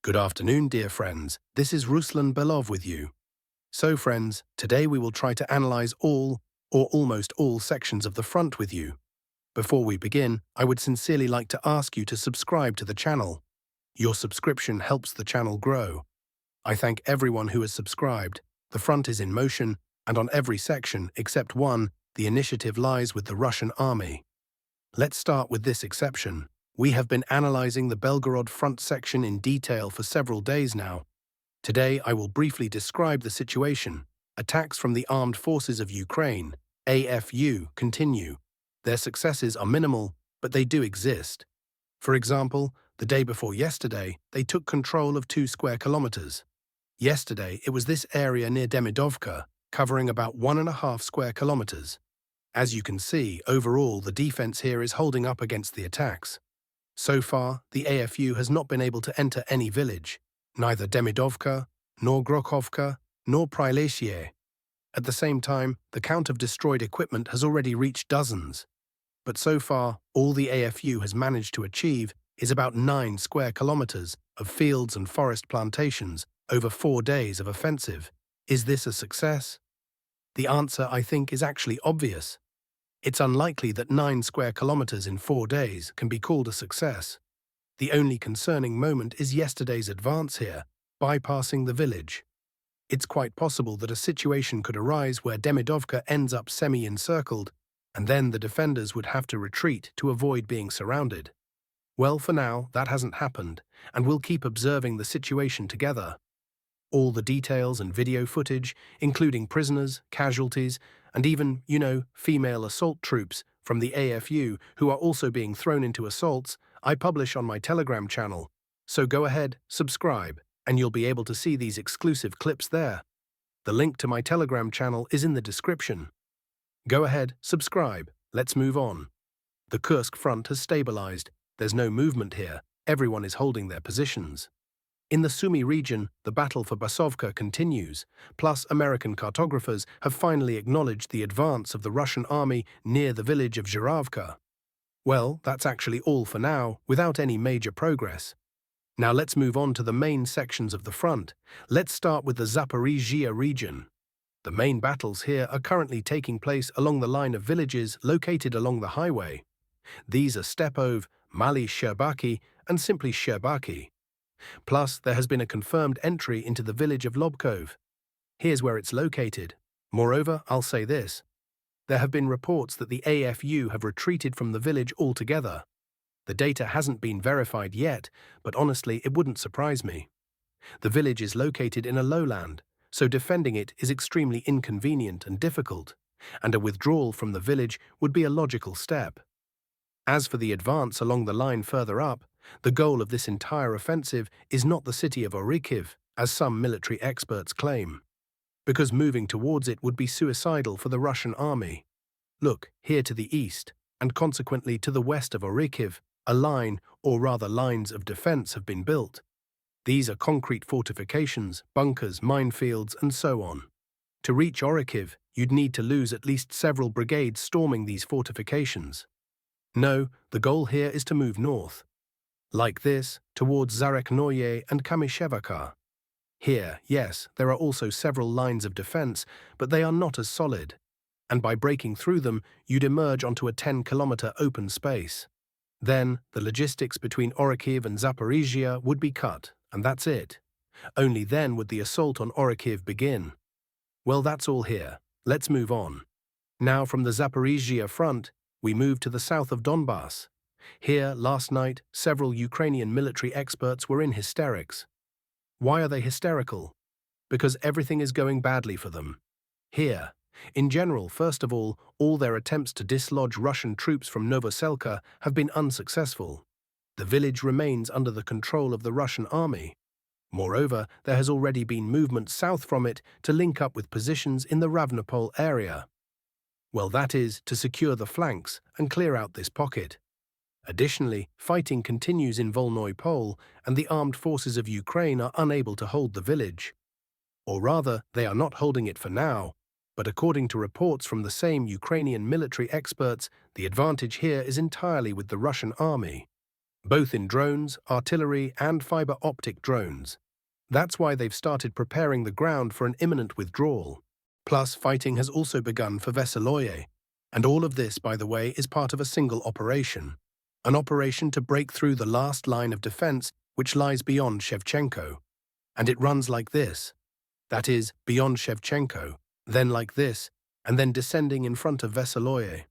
Good afternoon, dear friends. This is Ruslan Belov with you. So, friends, today we will try to analyze all, or almost all, sections of the front with you. Before we begin, I would sincerely like to ask you to subscribe to the channel. Your subscription helps the channel grow. I thank everyone who has subscribed. The front is in motion, and on every section, except one, the initiative lies with the Russian army. Let's start with this exception. We have been analyzing the Belgorod front section in detail for several days now. Today I will briefly describe the situation. Attacks from the Armed Forces of Ukraine, AFU, continue. Their successes are minimal, but they do exist. For example, the day before yesterday, they took control of 2 square kilometers. Yesterday, it was this area near Demidovka, covering about 1.5 square kilometers. As you can see, overall, the defense here is holding up against the attacks. So far, the AFU has not been able to enter any village, neither Demidovka, nor Grokhovka, nor Prylesye. At the same time, the count of destroyed equipment has already reached dozens. But so far, all the AFU has managed to achieve is about 9 square kilometers of fields and forest plantations over 4 days of offensive. Is this a success? The answer, I think, is actually obvious. It's unlikely that 9 square kilometers in 4 days can be called a success. The only concerning moment is yesterday's advance here, bypassing the village. It's quite possible that a situation could arise where Demidovka ends up semi-encircled, and then the defenders would have to retreat to avoid being surrounded. Well, for now, that hasn't happened, and we'll keep observing the situation together. All the details and video footage, including prisoners, casualties, and even, female assault troops from the AFU who are also being thrown into assaults, I publish on my Telegram channel. So go ahead, subscribe, and you'll be able to see these exclusive clips there. The link to my Telegram channel is in the description. Go ahead, subscribe. Let's move on. The Kursk front has stabilized. There's no movement here. Everyone is holding their positions. In the Sumy region, the battle for Basovka continues, plus American cartographers have finally acknowledged the advance of the Russian army near the village of Zhuravka. Well, that's actually all for now, without any major progress. Now let's move on to the main sections of the front. Let's start with the Zaporizhia region. The main battles here are currently taking place along the line of villages located along the highway. These are Stepov, Mali Sherbaki, and simply Sherbaki. Plus, there has been a confirmed entry into the village of Lobkov. Here's where it's located. Moreover, I'll say this. There have been reports that the AFU have retreated from the village altogether. The data hasn't been verified yet, but honestly, it wouldn't surprise me. The village is located in a lowland, so defending it is extremely inconvenient and difficult, and a withdrawal from the village would be a logical step. As for the advance along the line further up, the goal of this entire offensive is not the city of Orikhiv, as some military experts claim, because moving towards it would be suicidal for the Russian army. Look, here to the east, and consequently to the west of Orikhiv, a line, or rather lines of defense have been built. These are concrete fortifications, bunkers, minefields, and so on. To reach Orikhiv, you'd need to lose at least several brigades storming these fortifications. No, the goal here is to move north. Like this, towards Zarekhnoye and Kamyshevaka. Here, yes, there are also several lines of defense, but they are not as solid. And by breaking through them, you'd emerge onto a 10-kilometer open space. Then, the logistics between Orikhiv and Zaporizhia would be cut, and that's it. Only then would the assault on Orikhiv begin. Well, that's all here. Let's move on. Now, from the Zaporizhia front, we move to the south of Donbas. Here, last night, several Ukrainian military experts were in hysterics. Why are they hysterical? Because everything is going badly for them. Here, in general, first of all their attempts to dislodge Russian troops from Novoselka have been unsuccessful. The village remains under the control of the Russian army. Moreover, there has already been movement south from it to link up with positions in the Ravnopol area. Well, that is, to secure the flanks and clear out this pocket. Additionally, fighting continues in Volnoy Pole, and the armed forces of Ukraine are unable to hold the village. Or rather, they are not holding it for now, but according to reports from the same Ukrainian military experts, the advantage here is entirely with the Russian army. both in drones, artillery, and fiber optic drones. That's why they've started preparing the ground for an imminent withdrawal. Plus, fighting has also begun for Veseloye. And all of this, by the way, is part of a single operation. An operation to break through the last line of defense which lies beyond Shevchenko. And it runs like this. That is, beyond Shevchenko, then like this, and then descending in front of Veseloye.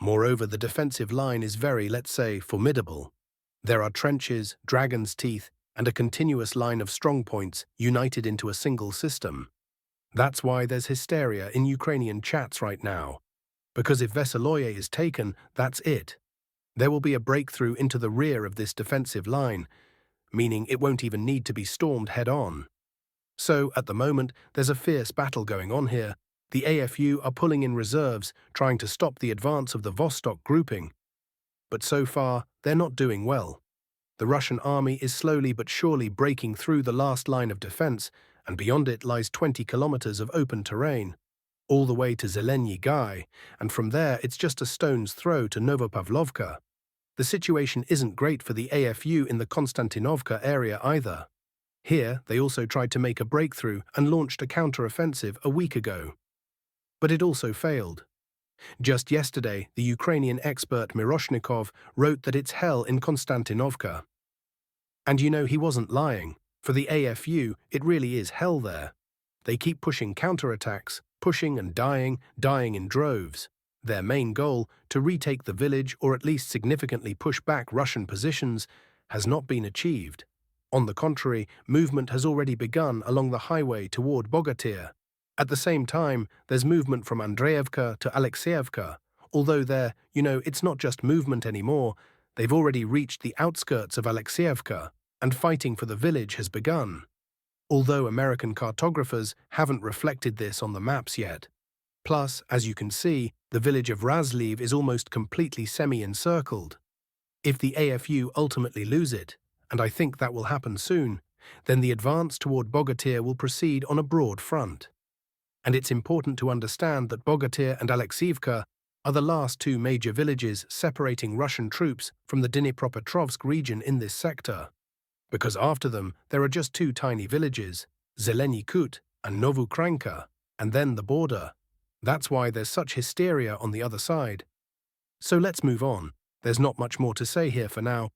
Moreover, the defensive line is very, let's say, formidable. There are trenches, dragon's teeth, and a continuous line of strongpoints united into a single system. That's why there's hysteria in Ukrainian chats right now. Because if Veseloye is taken, that's it. There will be a breakthrough into the rear of this defensive line, meaning it won't even need to be stormed head-on. So, at the moment, there's a fierce battle going on here. The AFU are pulling in reserves, trying to stop the advance of the Vostok grouping. But so far, they're not doing well. The Russian army is slowly but surely breaking through the last line of defense, and beyond it lies 20 kilometers of open terrain, all the way to Zelenyi Gai, and from there it's just a stone's throw to Novopavlovka. The situation isn't great for the AFU in the Constantinovka area either. Here, they also tried to make a breakthrough and launched a counter-offensive a week ago. But it also failed. Just yesterday, the Ukrainian expert Miroshnikov wrote that it's hell in Constantinovka. And you know, he wasn't lying. For the AFU, it really is hell there. They keep pushing counterattacks, pushing and dying in droves. Their main goal, to retake the village or at least significantly push back Russian positions, has not been achieved. On the contrary, movement has already begun along the highway toward Bogatyr. At the same time, there's movement from Andreevka to Alexeyevka, although there, you know, it's not just movement anymore. They've already reached the outskirts of Alexeyevka, and fighting for the village has begun. Although American cartographers haven't reflected this on the maps yet. Plus, as you can see, the village of Razliv is almost completely semi-encircled. If the AFU ultimately lose it, and I think that will happen soon, then the advance toward Bogatyr will proceed on a broad front. And it's important to understand that Bogatyr and Alexeyevka are the last two major villages separating Russian troops from the Dnipropetrovsk region in this sector. Because after them, there are just two tiny villages, Zelenyi Kut and Novukranka, and then the border. That's why there's such hysteria on the other side. So let's move on. There's not much more to say here for now.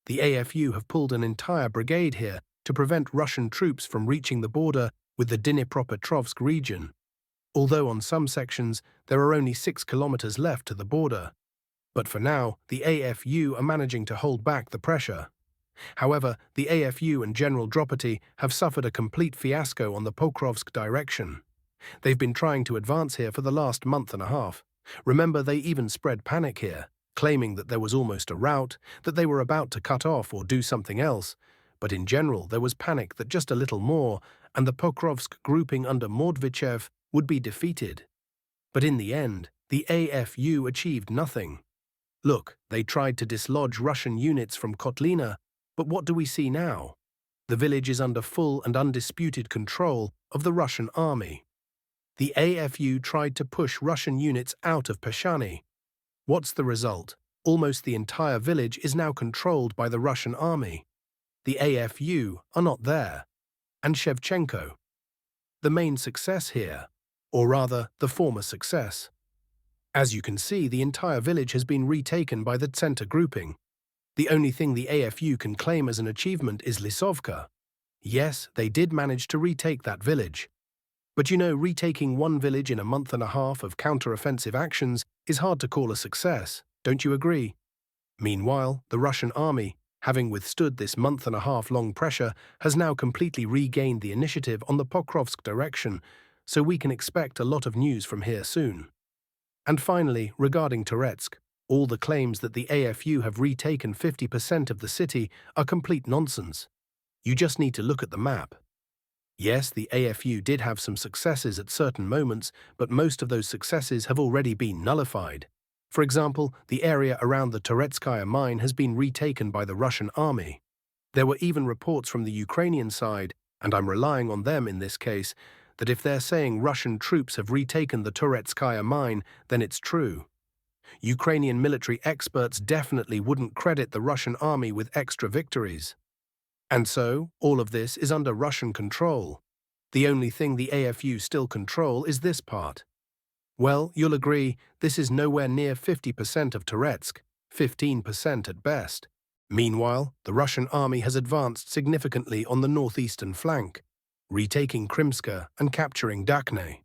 The AFU have pulled an entire brigade here to prevent Russian troops from reaching the border with the Dnipropetrovsk region. Although on some sections there are only 6 kilometers left to the border. But for now, the AFU are managing to hold back the pressure. However, the AFU and General Dropati have suffered a complete fiasco on the Pokrovsk direction. They've been trying to advance here for the last month and a half. Remember, they even spread panic here, claiming that there was almost a rout, that they were about to cut off or do something else. But in general, there was panic that just a little more, and the Pokrovsk grouping under Mordvichev would be defeated. But in the end, the AFU achieved nothing. Look, they tried to dislodge Russian units from Kotlina, but what do we see now? The village is under full and undisputed control of the Russian army. The AFU tried to push Russian units out of Peshani. What's the result? Almost the entire village is now controlled by the Russian army. The AFU are not there. And Shevchenko. The main success here, or rather, the former success. As you can see, the entire village has been retaken by the center grouping. The only thing the AFU can claim as an achievement is Lisovka. Yes, they did manage to retake that village. But you know, retaking one village in a month and a half of counter-offensive actions is hard to call a success, don't you agree? Meanwhile, the Russian army, having withstood this month-and-a-half-long pressure, has now completely regained the initiative on the Pokrovsk direction, so we can expect a lot of news from here soon. And finally, regarding Toretsk, all the claims that the AFU have retaken 50% of the city are complete nonsense. You just need to look at the map. Yes, the AFU did have some successes at certain moments, but most of those successes have already been nullified. For example, the area around the Toretskaya mine has been retaken by the Russian army. There were even reports from the Ukrainian side, and I'm relying on them in this case, that if they're saying Russian troops have retaken the Toretskaya mine, then it's true. Ukrainian military experts definitely wouldn't credit the Russian army with extra victories. And so, all of this is under Russian control. The only thing the AFU still control is this part. Well, you'll agree, this is nowhere near 50% of Toretsk, 15% at best. Meanwhile, the Russian army has advanced significantly on the northeastern flank, retaking Krimska and capturing Dakne.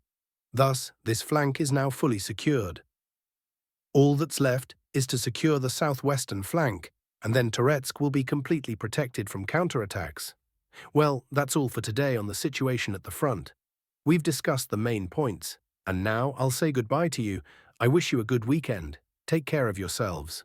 Thus, this flank is now fully secured. All that's left is to secure the southwestern flank, and then Toretsk will be completely protected from counterattacks. Well, that's all for today on the situation at the front. We've discussed the main points, and now I'll say goodbye to you. I wish you a good weekend. Take care of yourselves.